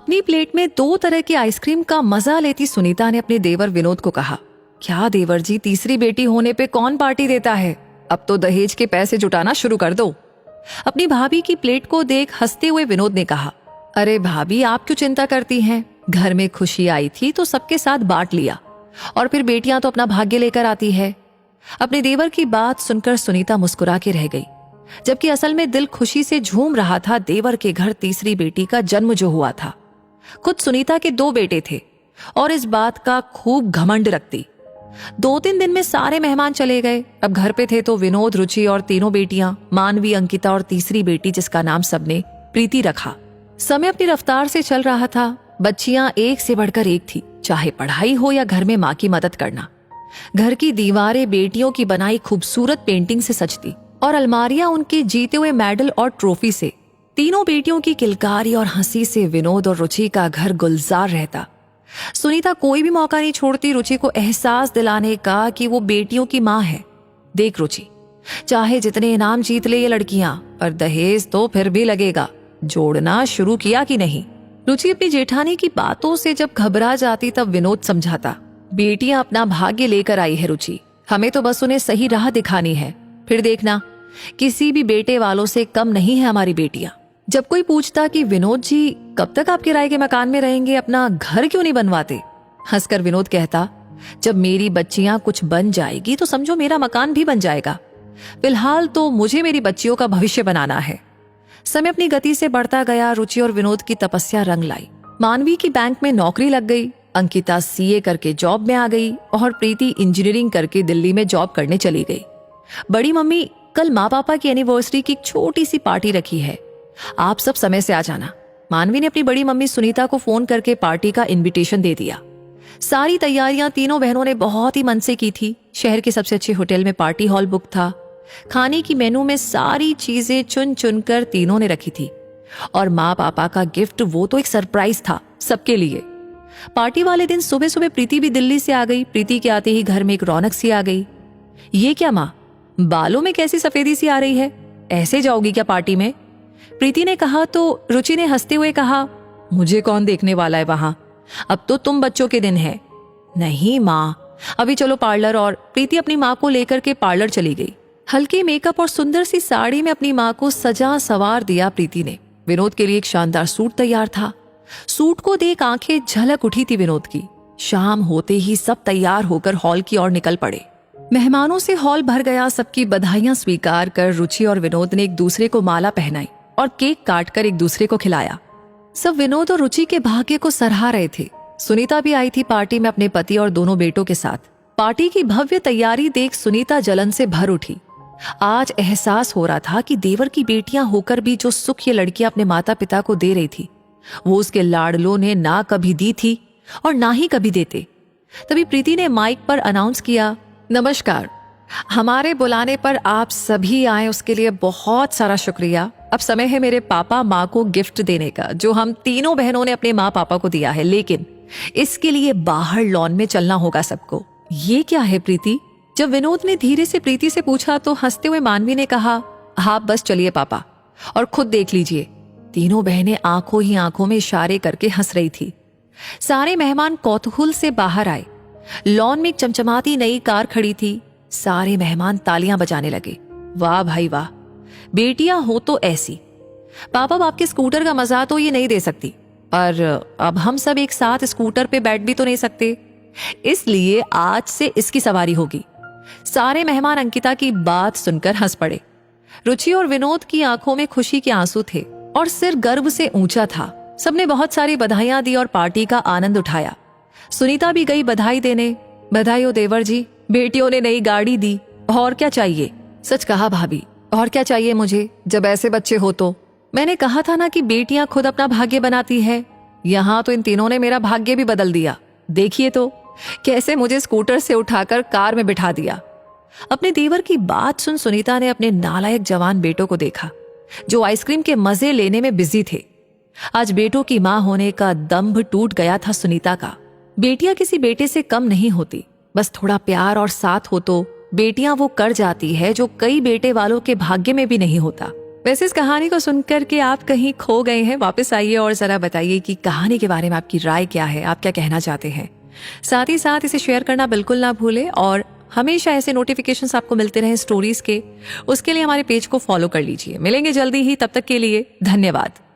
अपनी प्लेट में 2 तरह की आइसक्रीम का मजा लेती सुनीता ने अपने देवर विनोद को कहा, क्या देवर जी, तीसरी बेटी होने पे कौन पार्टी देता है? अब तो दहेज के पैसे जुटाना शुरू कर दो। अपनी भाभी की प्लेट को देख हंसते हुए विनोद ने कहा, अरे भाभी, आप क्यों चिंता करती हैं? घर में खुशी आई थी तो सबके साथ बांट लिया, और फिर बेटियां तो अपना भाग्य लेकर आती है। अपने देवर की बात सुनकर सुनीता मुस्कुरा के रह गई, जबकि असल में दिल खुशी से झूम रहा था देवर के घर तीसरी बेटी का जन्म जो हुआ था। खुद सुनीता के 2 बेटे थे और इस बात का खूब घमंड रखती। 2-3 दिन में सारे मेहमान चले गए। अब घर पे थे तो विनोद, रुचि और तीनों बेटियां, मानवी, अंकिता और तीसरी बेटी जिसका नाम सबने प्रीति रखा। समय अपनी रफ्तार से चल रहा था। बच्चियां एक से बढ़कर एक थी, चाहे पढ़ाई हो या घर में माँ की मदद करना। घर की दीवारें बेटियों की बनाई खूबसूरत पेंटिंग से सजती और अलमारियां उनके जीते हुए मेडल और ट्रॉफी से। तीनों बेटियों की किलकारी और हंसी से विनोद और रुचि का घर गुलजार रहता। सुनीता कोई भी मौका नहीं छोड़ती रुचि को एहसास दिलाने का कि वो बेटियों की माँ है। देख रुचि, चाहे जितने इनाम जीत ले ये लड़कियां, पर दहेज तो फिर भी लगेगा। जोड़ना शुरू किया कि नहीं? रुचि अपनी जेठानी की बातों से जब घबरा जाती तब विनोद समझाता, बेटियां अपना भाग्य लेकर आई है रुचि, हमें तो बस उन्हें सही राह दिखानी है। फिर देखना, किसी भी बेटे वालों से कम नहीं है हमारी बेटियां। जब कोई पूछता कि विनोद जी, कब तक आप किराए के मकान में रहेंगे, अपना घर क्यों नहीं बनवाते? हंसकर विनोद कहता, जब मेरी बच्चियां कुछ बन जाएगी तो समझो मेरा मकान भी बन जाएगा। फिलहाल तो मुझे मेरी बच्चियों का भविष्य बनाना है। समय अपनी गति से बढ़ता गया। रुचि और विनोद की तपस्या रंग लाई। मानवी की बैंक में नौकरी लग गई, अंकिता सीए करके जॉब में आ गई और प्रीति इंजीनियरिंग करके दिल्ली में जॉब करने चली गई। बड़ी मम्मी कल माँ पापा की एनिवर्सरी की एक छोटी सी पार्टी रखी है, आप सब समय से आ जाना। मानवी ने अपनी बड़ी मम्मी सुनीता को फोन करके पार्टी का इनविटेशन दे दिया। सारी तैयारियां तीनों बहनों ने बहुत ही मन से की थी। शहर के सबसे अच्छे होटल में पार्टी हॉल बुक था। खाने की मेनू में सारी चीजें चुन चुन कर तीनों ने रखी थी, और माँ पापा का गिफ्ट वो तो एक सरप्राइज था सबके लिए। पार्टी वाले दिन सुबह सुबह प्रीति भी दिल्ली से आ गई। प्रीति के आते ही घर में एक रौनक सी आ गई। ये क्या माँ, बालों में कैसी सफेदी सी आ रही है? ऐसे जाओगी क्या पार्टी में? प्रीति ने कहा तो रुचि ने हंसते हुए कहा, मुझे कौन देखने वाला है वहां, अब तो तुम बच्चों के दिन है। नहीं माँ, अभी चलो पार्लर। और प्रीति अपनी माँ को लेकर के पार्लर चली गई। हल्के मेकअप और सुंदर सी साड़ी में अपनी माँ को सजा सवार दिया प्रीति ने। विनोद के लिए एक शानदार सूट तैयार था। सूट को देख आंखें झलक उठी थी विनोद की। शाम होते ही सब तैयार होकर हॉल की ओर निकल पड़े। मेहमानों से हॉल भर गया। सबकी बधाइयां स्वीकार कर रुचि और विनोद ने एक दूसरे को माला पहनाई और केक काट कर एक दूसरे को खिलाया। सब विनोद और रुचि के भाग्य को सराह रहे थे। सुनीता भी आई थी पार्टी में अपने पति और दोनों बेटों के साथ। पार्टी की भव्य तैयारी देख सुनीता जलन से भर उठी। आज एहसास हो रहा था कि देवर की बेटियां होकर भी जो सुख ये लड़कियां अपने माता पिता को दे रही थी, वो उसके लाडलों ने ना कभी दी थी और ना ही कभी देते। तभी प्रीति ने माइक पर अनाउंस किया, नमस्कार, हमारे बुलाने पर आप सभी आए उसके लिए बहुत सारा शुक्रिया। अब समय है मेरे पापा माँ को गिफ्ट देने का, जो हम तीनों बहनों ने अपने माँ पापा को दिया है, लेकिन इसके लिए बाहर लॉन में चलना होगा सबको। ये क्या है प्रीति? जब विनोद ने धीरे से प्रीति से पूछा तो हंसते हुए मानवी ने कहा, आप बस चलिए पापा और खुद देख लीजिए। तीनों बहनें आंखों ही आंखों में इशारे करके हंस रही थी। सारे मेहमान कौतूहल से बाहर आए। लॉन में एक चमचमाती नई कार खड़ी थी। सारे मेहमान तालियां बजाने लगे। वाह भाई वाह, बेटियां हो तो ऐसी। पापा बाप के स्कूटर का मजा तो ये नहीं दे सकती, पर अब हम सब एक साथ स्कूटर पे बैठ भी तो नहीं सकते, इसलिए आज से इसकी सवारी होगी। सारे मेहमान अंकिता की बात सुनकर हंस पड़े। रुचि और विनोद की आंखों में खुशी के आंसू थे और सिर गर्व से ऊंचा था। सबने बहुत सारी बधाइयां दी और पार्टी का आनंद उठाया। सुनीता भी गई बधाई देने। बधाई हो देवर जी, बेटियों ने नई गाड़ी दी, और क्या चाहिए? सच कहा भाभी, और क्या चाहिए मुझे जब ऐसे बच्चे हो तो। मैंने कहा था ना कि बेटियां खुद अपना भाग्य बनाती है। यहाँ तो इन तीनों ने मेरा भाग्य भी बदल दिया। देखिए तो कैसे मुझे स्कूटर से उठाकर कार में बिठा दिया। अपने देवर की बात सुन सुनीता ने अपने नालायक जवान बेटों को देखा, जो आइसक्रीम के मजे लेने में बिजी थे। आज बेटों की मां होने का दंभ टूट गया था सुनीता का। बेटियां किसी बेटे से कम नहीं होती, बस थोड़ा प्यार और साथ हो तो बेटियां वो कर जाती है जो कई बेटे वालों के भाग्य में भी नहीं होता। वैसे इस कहानी को सुनकर के आप कहीं खो गए हैं, वापस आइए और जरा बताइए कि कहानी के बारे में आपकी राय क्या है, आप क्या कहना चाहते हैं। साथ ही साथ इसे शेयर करना बिल्कुल ना भूलें और हमेशा ऐसे नोटिफिकेशंस आपको मिलते रहे स्टोरीज के, उसके लिए हमारे पेज को फॉलो कर लीजिए। मिलेंगे जल्दी ही, तब तक के लिए धन्यवाद।